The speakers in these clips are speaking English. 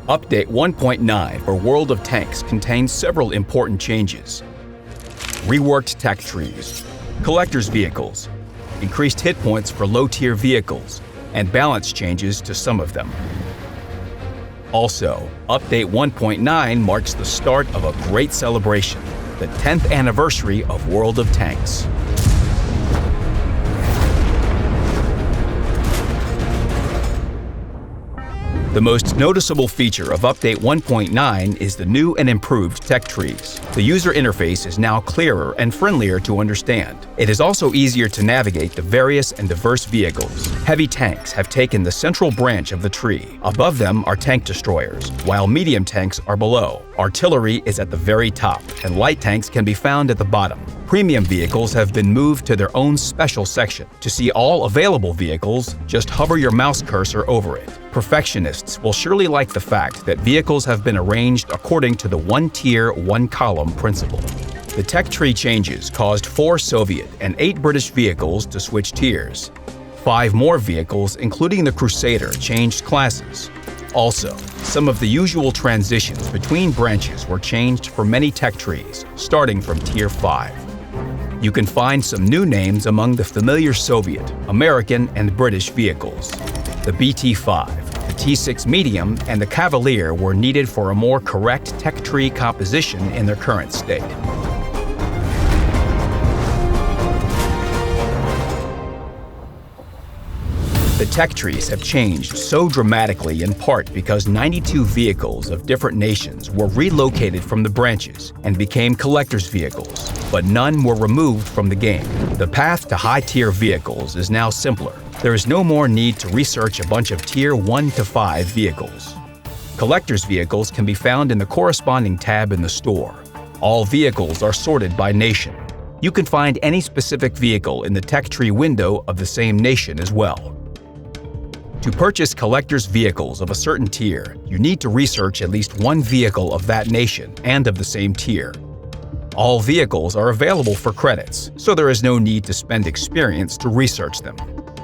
Update 1.9 for World of Tanks contains several important changes. Reworked tech trees, collector's vehicles, increased hit points for low-tier vehicles, and balance changes to some of them. Also, Update 1.9 marks the start of a great celebration, the 10th anniversary of World of Tanks. The most noticeable feature of Update 1.9 is the new and improved tech trees. The user interface is now clearer and friendlier to understand. It is also easier to navigate the various and diverse vehicles. Heavy tanks have taken the central branch of the tree. Above them are tank destroyers, while medium tanks are below. Artillery is at the very top, and light tanks can be found at the bottom. Premium vehicles have been moved to their own special section. To see all available vehicles, just hover your mouse cursor over it. Perfectionists will surely like the fact that vehicles have been arranged according to the one-tier, one-column principle. The tech tree changes caused 4 Soviet and 8 British vehicles to switch tiers. 5 more vehicles, including the Crusader, changed classes. Also, some of the usual transitions between branches were changed for many tech trees, starting from Tier 5. You can find some new names among the familiar Soviet, American, and British vehicles. The BT-5, the T-6 Medium, and the Cavalier were needed for a more correct tech tree composition in their current state. The tech trees have changed so dramatically in part because 92 vehicles of different nations were relocated from the branches and became collector's vehicles, but none were removed from the game. The path to high-tier vehicles is now simpler. There is no more need to research a bunch of Tier 1 to 5 vehicles. Collector's vehicles can be found in the corresponding tab in the store. All vehicles are sorted by nation. You can find any specific vehicle in the tech tree window of the same nation as well. To purchase collector's vehicles of a certain tier, you need to research at least one vehicle of that nation and of the same tier. All vehicles are available for credits, so there is no need to spend experience to research them.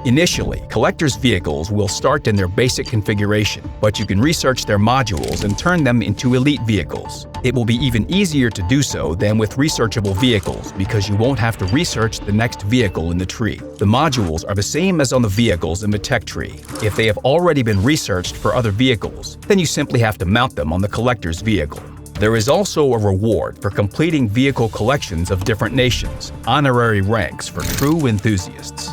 Initially, collector's vehicles will start in their basic configuration, but you can research their modules and turn them into elite vehicles. It will be even easier to do so than with researchable vehicles because you won't have to research the next vehicle in the tree. The modules are the same as on the vehicles in the tech tree. If they have already been researched for other vehicles, then you simply have to mount them on the collector's vehicle. There is also a reward for completing vehicle collections of different nations, honorary ranks for true enthusiasts.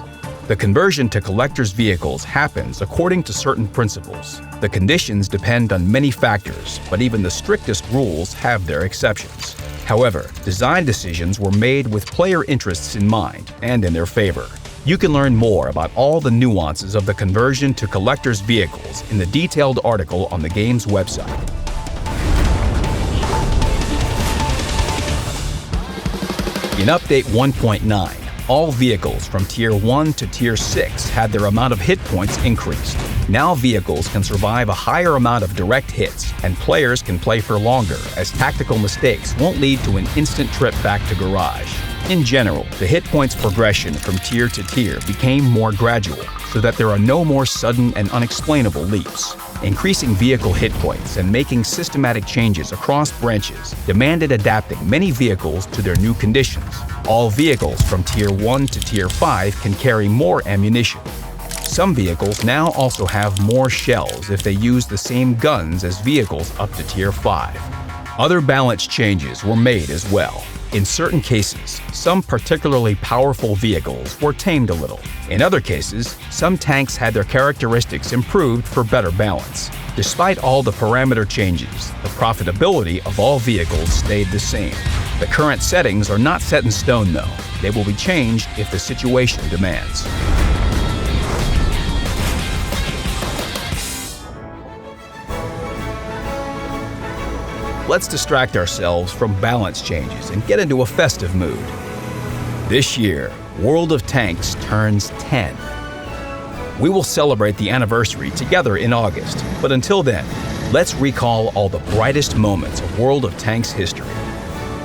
The conversion to collector's vehicles happens according to certain principles. The conditions depend on many factors, but even the strictest rules have their exceptions. However, design decisions were made with player interests in mind and in their favor. You can learn more about all the nuances of the conversion to collector's vehicles in the detailed article on the game's website. In Update 1.9, all vehicles from Tier 1 to Tier 6 had their amount of hit points increased. Now vehicles can survive a higher amount of direct hits, and players can play for longer, as tactical mistakes won't lead to an instant trip back to garage. In general, the hit points progression from tier to tier became more gradual, so that there are no more sudden and unexplainable leaps. Increasing vehicle hit points and making systematic changes across branches demanded adapting many vehicles to their new conditions. All vehicles from Tier 1 to Tier 5 can carry more ammunition. Some vehicles now also have more shells if they use the same guns as vehicles up to Tier 5. Other balance changes were made as well. In certain cases, some particularly powerful vehicles were tamed a little. In other cases, some tanks had their characteristics improved for better balance. Despite all the parameter changes, the profitability of all vehicles stayed the same. The current settings are not set in stone though. They will be changed if the situation demands. Let's distract ourselves from balance changes and get into a festive mood. This year, World of Tanks turns 10. We will celebrate the anniversary together in August, but until then, let's recall all the brightest moments of World of Tanks history.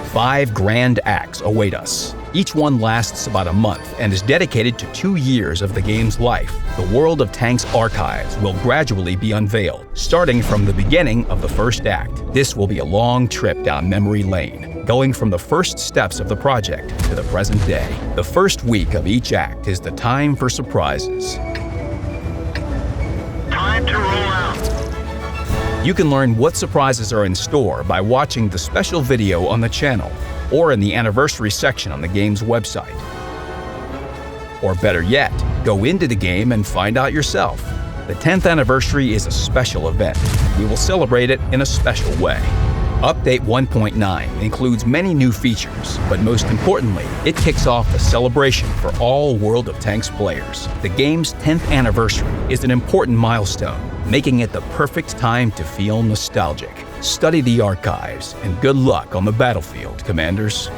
5 grand acts await us. Each one lasts about a month and is dedicated to 2 years of the game's life. The World of Tanks archives will gradually be unveiled, starting from the beginning of the first act. This will be a long trip down memory lane, going from the first steps of the project to the present day. The first week of each act is the time for surprises. Time to roll out. You can learn what surprises are in store by watching the special video on the channel or in the anniversary section on the game's website. Or better yet, go into the game and find out yourself. The 10th anniversary is a special event. We will celebrate it in a special way. Update 1.9 includes many new features, but most importantly, it kicks off the celebration for all World of Tanks players. The game's 10th anniversary is an important milestone, making it the perfect time to feel nostalgic. Study the archives, and good luck on the battlefield, Commanders.